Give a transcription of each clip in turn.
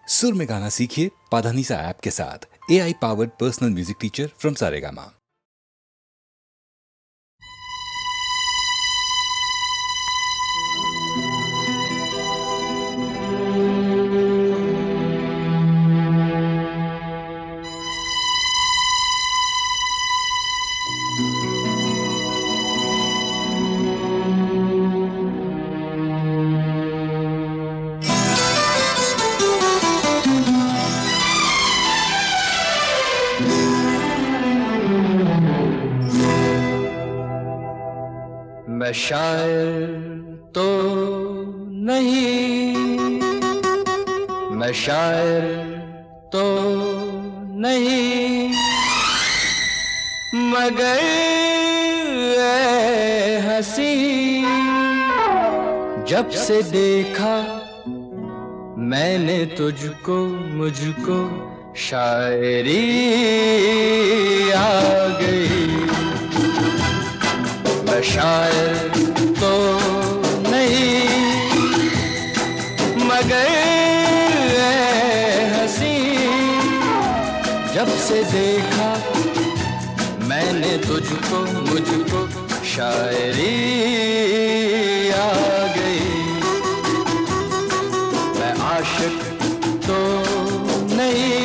सुर में गाना सीखिए पाधानीसा ऐप के साथ। AI powered personal music teacher from Saregama. मैं शायर तो नहीं, मैं शायर तो नहीं, मगर ऐ हंसी जब से देखा मैंने तुझको, मुझको शायरी आ गई। मैं शायर तो नहीं, मगर ऐ हंसी जब से देखा मैंने तुझको, मुझको शायरी आ गई। मैं आशिक तो नहीं,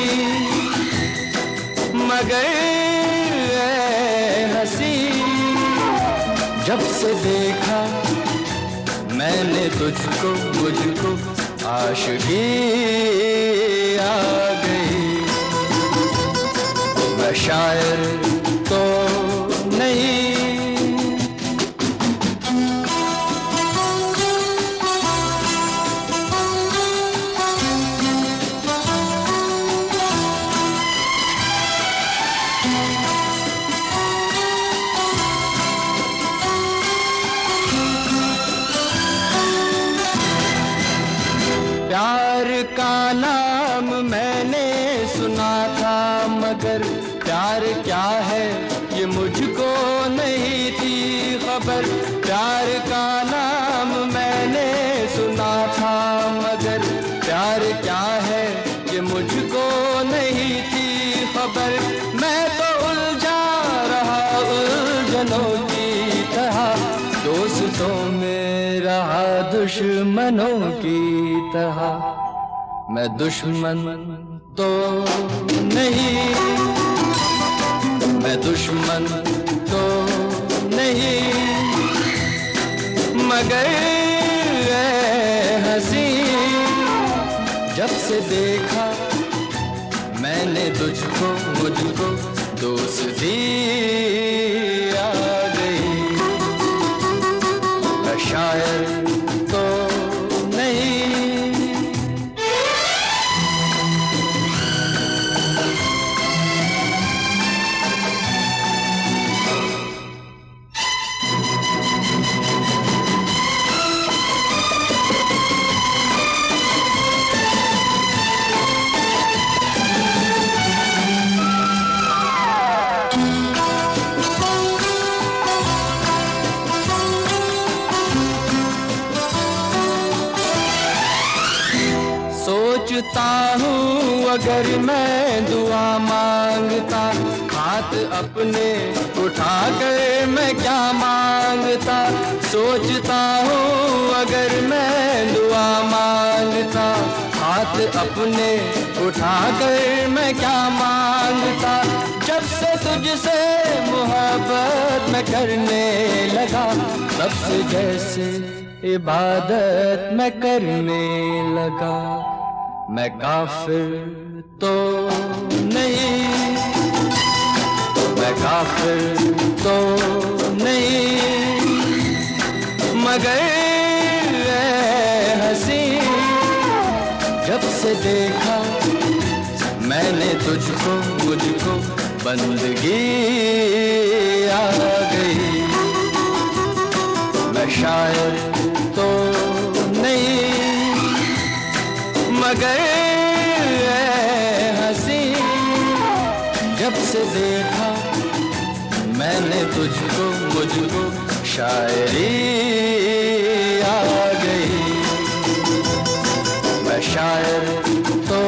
मगर ऐ हंसी जब से देखा मैंने तुझको, मुझको आशिकी आ गई। मैं शायर तो नहीं। प्यार का नाम मैंने सुना था, मगर प्यार क्या है ये मुझको नहीं थी खबर। प्यार का नाम मैंने सुना था, मगर प्यार क्या है ये मुझको नहीं थी खबर। मैं तो उलझा रहा उलझनों की तरह, दोस्तों में रहा दुश्मनों की तरह। मैं दुश्मन तो नहीं, मैं दुश्मन तो नहीं, मगर ऐ हंसी जब से देखा मैंने तुझको, मुझको दोस्ती आ गई। मैं शायर तो नहीं। सोचता हूँ अगर मैं दुआ मांगता, हाथ अपने उठा कर मैं क्या मांगता। सोचता हूँ अगर मैं दुआ मांगता, हाथ अपने उठा कर मैं क्या मांगता। जब से तुझसे मोहब्बत मैं करने लगा, तब से जैसे इबादत मैं करने लगा। मैं काफिर तो नहीं, मैं काफिर तो नहीं, मगर ऐ हंसी जब से देखा मैंने तुझको, मुझको बंदगी आ गई। मैं शायर तो नहीं, मगर ऐ हंसी जब से देखा मैंने तुझको, मुझको शायरी आ गई। मैं शायर तो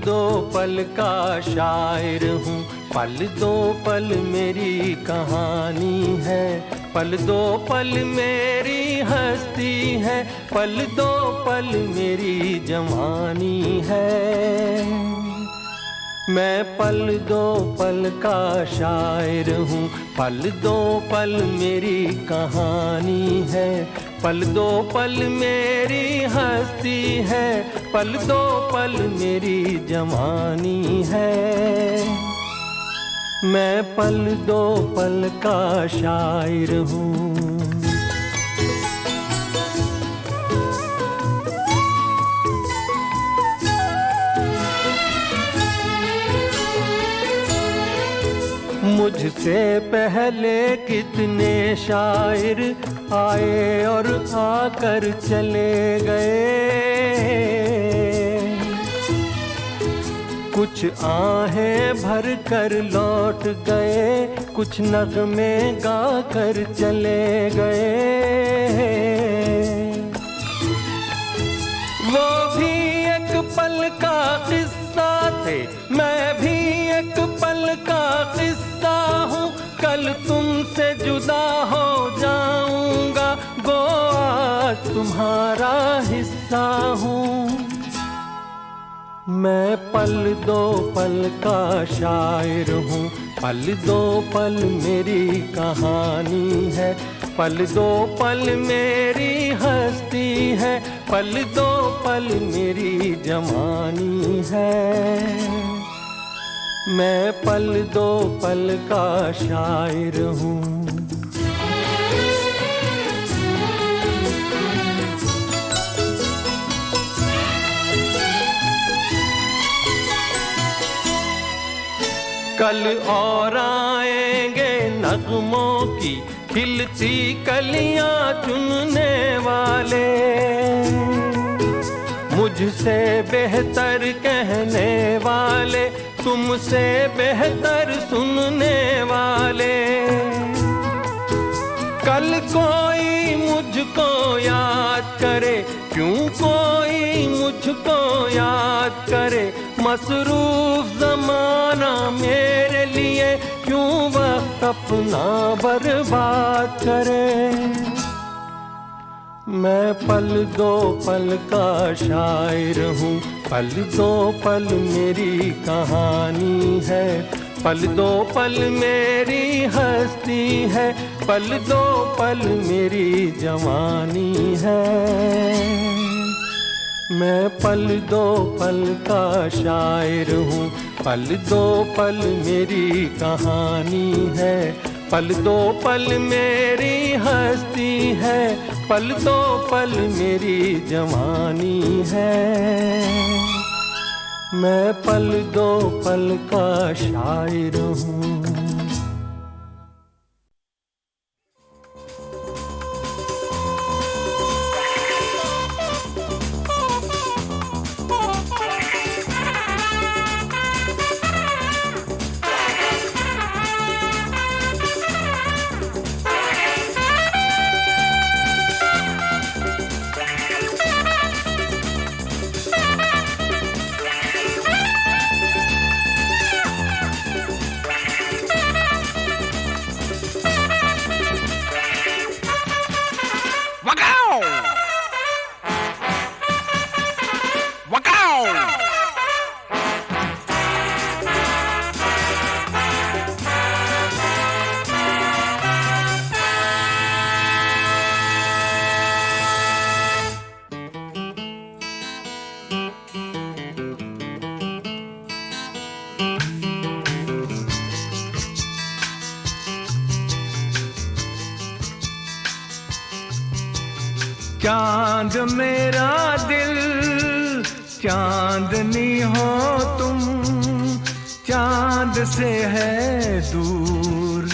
दो पल का शायर हूँ, पल दो पल मेरी कहानी है, पल दो पल मेरी हस्ती है, पल दो पल मेरी जवानी है। मैं पल दो पल का शायर हूँ, पल दो पल मेरी कहानी है, पल दो पल मेरी हस्ती है, पल दो पल मेरी जवानी है। मैं पल दो पल का शायर हूँ। मुझसे पहले कितने शायर आए और आकर चले गए, कुछ आहें भर कर लौट गए, कुछ नगमे गा कर चले गए। वो भी एक पल का किस्सा थे, मैं भी एक पल का किस्सा हूँ, कल तुमसे जुदा हो जाऊंगा, गो आज तुम्हारा हिस्सा हूँ। मैं पल दो पल का शायर हूँ, पल दो पल मेरी कहानी है, पल दो पल मेरी हस्ती है, पल दो पल मेरी जवानी है। मैं पल दो पल का शायर हूँ। कल और आएंगे नगमों की खिलती कलियां चुनने वाले, मुझसे बेहतर कहने वाले, तुमसे बेहतर सुनने वाले। कल कोई मुझको याद करे, क्यों कोई मुझको याद करे, मसरूफ ज़माना मेरे लिए क्यों वक्त अपना बर्बाद करे। मैं पल दो पल का शायर हूँ, पल दो पल मेरी कहानी है, पल दो पल मेरी हस्ती है, पल दो पल मेरी जवानी है। मैं पल दो पल का शायर हूँ, पल दो पल मेरी कहानी है, पल दो पल मेरी हस्ती है, पल दो पल मेरी जवानी है। मैं पल दो पल का शायर हूँ। चांद मेरा दिल चांदनी हो तुम, चांद से है दूर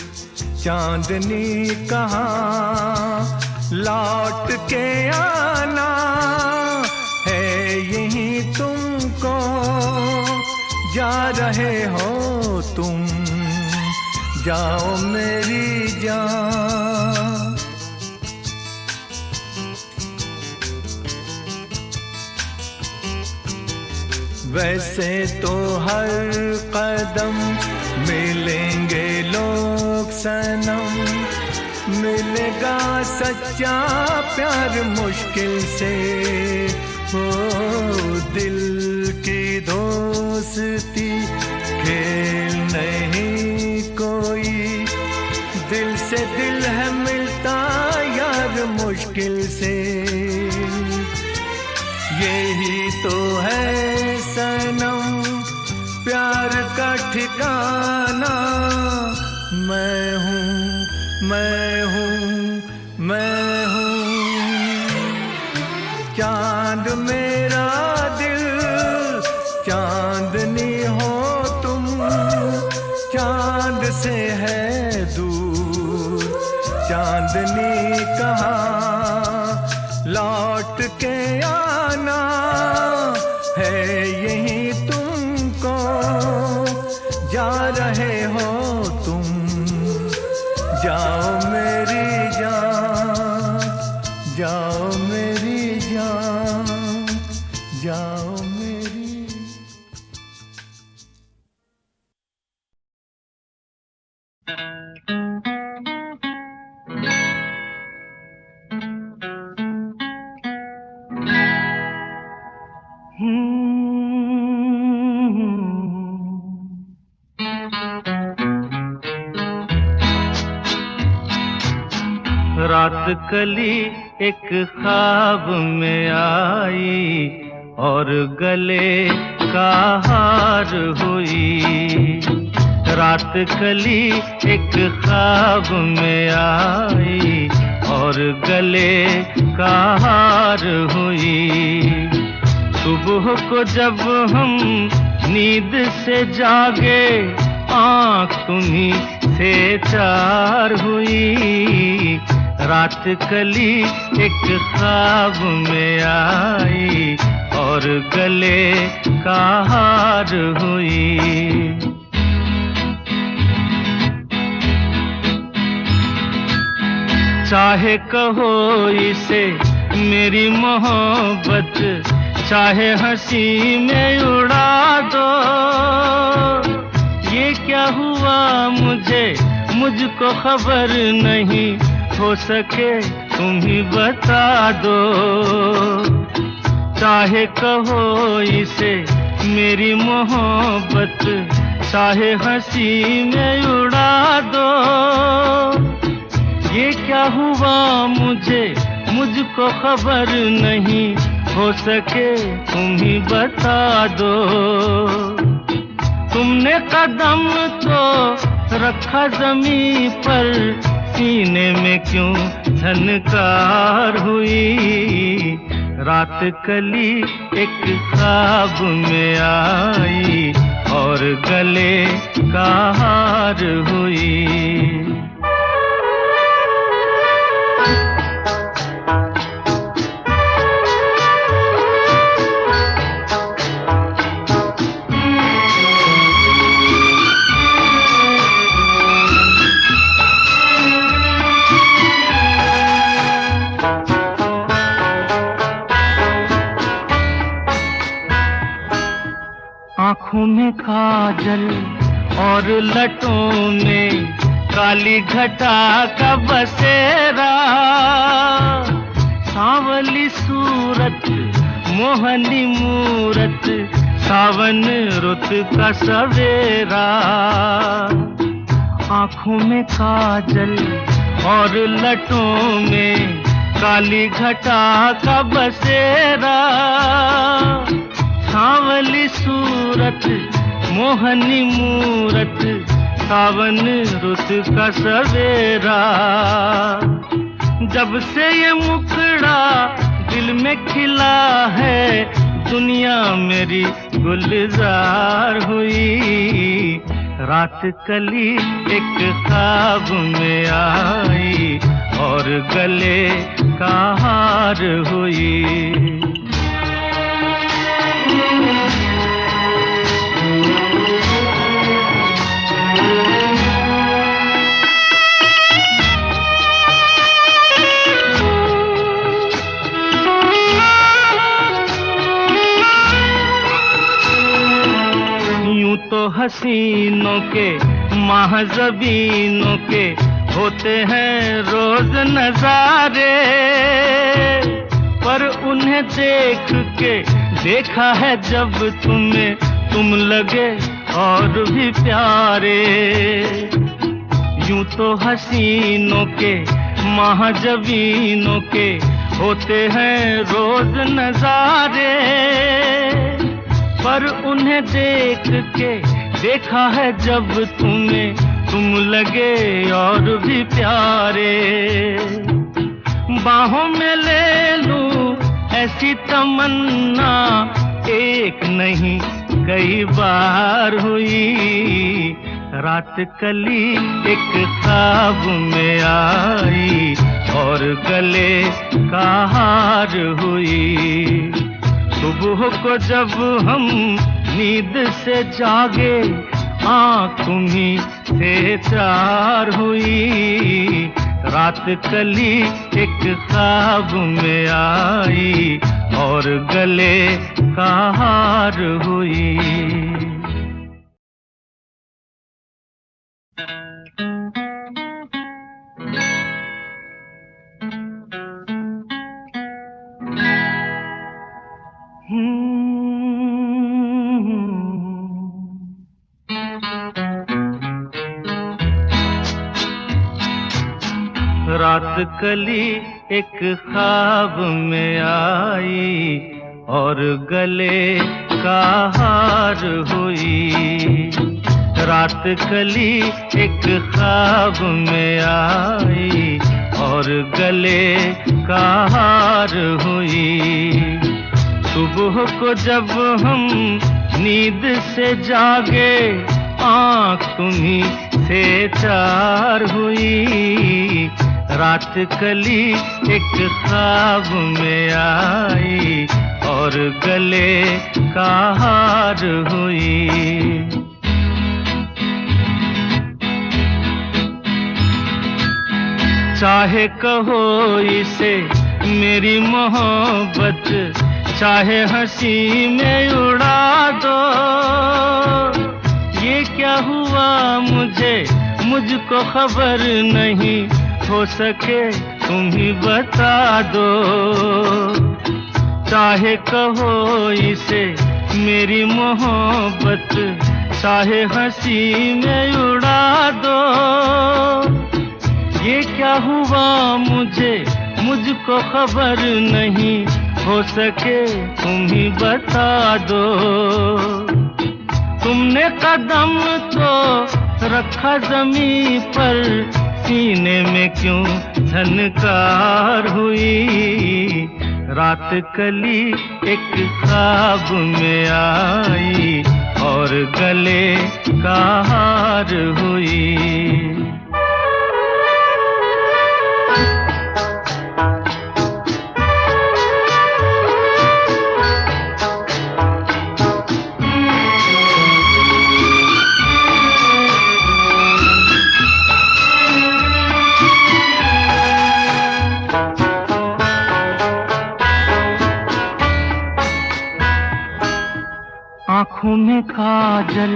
चांदनी कहाँ, लौट के आना है यहीं तुमको, जा रहे हो तुम, जाओ मेरी जान। वैसे तो हर कदम मिलेंगे लोग सनम, मिलेगा सच्चा प्यार मुश्किल से। हो दिल की दोस्ती खेल नहीं कोई, दिल से दिल है मिलता यार मुश्किल से। यही तो है सनम प्यार का ठिकाना, मैं हूँ मैं हूँ मैं हूँ। चांद मेरा दिल चांदनी हो तुम, चांद से है दूर चांदनी कहाँ, लौट के आना है यही तुमको, जा रहे हो तुम, जाओ मेरी जान, जाओ मेरी जान, जाओ मेरी। रात कली एक ख्वाब में आई और गले का हार हुई। रात कली एक ख्वाब में आई और गले का हार हुई। सुबह को जब हम नींद से जागे, आँख तुम्हीं से चार हुई। रात कली एक ख्वाब में आई और गले का हार हुई। चाहे कहो इसे मेरी मोहब्बत, चाहे हंसी में उड़ा दो। ये क्या हुआ मुझको खबर नहीं, हो सके तुम ही बता दो। चाहे कहो इसे मेरी मोहब्बत, चाहे हंसी में उड़ा दो। ये क्या हुआ मुझको खबर नहीं, हो सके तुम ही बता दो। तुमने कदम तो रखा जमीन पर, सीने में क्यों झनकार हुई। रात कली एक ख्वाब में आई और गले का हार हुई। आँखों में काजल और लटों में काली घटा का बसेरा। सांवली सूरत मोहनी मूरत, सावन रुत का सवेरा। आँखों में काजल और लटों में काली घटा का बसेरा। सांवली सूरत मोहनी मूरत, सावन रुत का सवेरा। जब से ये मुखड़ा दिल में खिला है, दुनिया मेरी गुलजार हुई। रात कली एक ख्वाब में आई और गले का हार हुई। तो हसीनों के महज़बीनों के होते हैं रोज नजारे, पर उन्हें देख के देखा है जब तुम्हें, तुम लगे और भी प्यारे। यूं तो हसीनों के महज़बीनों के होते हैं रोज नजारे, पर उन्हें देख के देखा है जब तुम्हें, तुम लगे और भी प्यारे। बाहों में ले लूं ऐसी तमन्ना एक नहीं कई बार हुई, रात कली एक ख्वाब में आई और गले का हार हुई। सुबह को जब हम नींद से जागे, आँख तुम्हीं से चार हुई, रात कली एक ख्वाब में आई और गले का हार हुई। रात कली एक ख्वाब में आई और गले का हार हुई, रात कली एक ख्वाब में आई और गले का हार हुई। सुबह को जब हम नींद से जागे, आँख तुम्हीं से चार हुई, रात कली एक ख्वाब में आई और गले का हार हुई। चाहे कहो इसे मेरी मोहब्बत, चाहे हंसी में उड़ा दो, ये क्या हुआ मुझको खबर नहीं, हो सके तुम ही बता दो। चाहे कहो इसे मेरी मोहब्बत, चाहे हंसी में उड़ा दो, ये क्या हुआ मुझको खबर नहीं, हो सके तुम ही बता दो। तुमने कदम तो रखा जमीन पर, सीने में क्यों झनकार हुई, रात कली एक ख्वाब में आई और गले का हार हुई। आँखों में काजल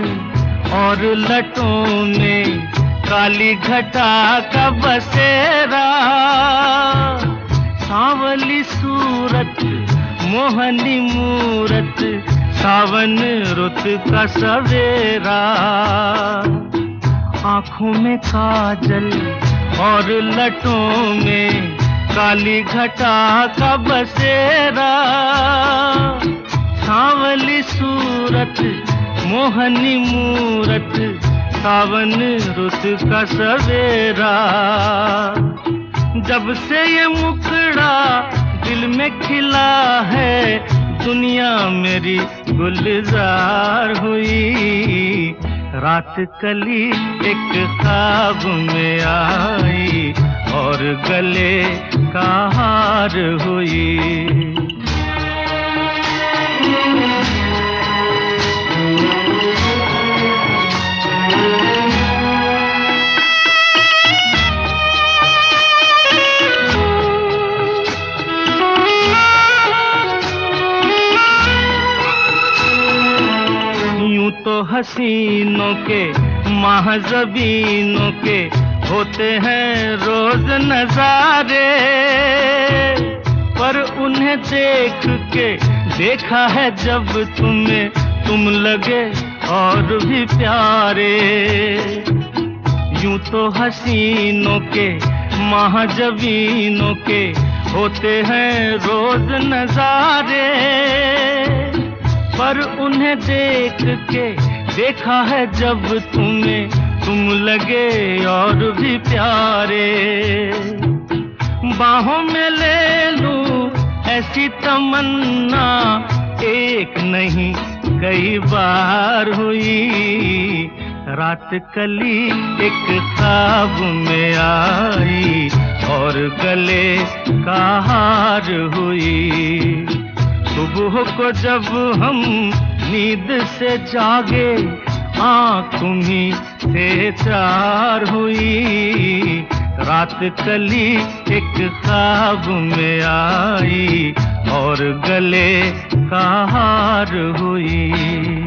और लटों में काली घटा का बसेरा, सांवली सूरत मोहनी मूरत, सावन रुत का सवेरा। आँखों में काजल और लटों में काली घटा का बसेरा, सांवली सूरत मोहनी मूरत, सावन रुत का सवेरा। जब से ये मुखड़ा दिल में खिला है, दुनिया मेरी गुलजार हुई, रात कली एक ख्वाब में आई और गले का हार हुई। हसीनों के महज़बीनों के होते हैं रोज नजारे, पर उन्हें देख के देखा है जब तुम्हें, तुम लगे और भी प्यारे। यूं तो हसीनों के महज़बीनों के होते हैं रोज नजारे, पर उन्हें देख के देखा है जब तुम्हें, तुम लगे और भी प्यारे। बाहों में ले लूं ऐसी तमन्ना एक नहीं कई बार हुई, रात कली एक ख्वाब में आई और गले का हार हुई। सुबह को जब हम नींद से जागे, आँख तुम्हीं से चार हुई, रात कली एक ख्वाब में आई और गले का हार हुई।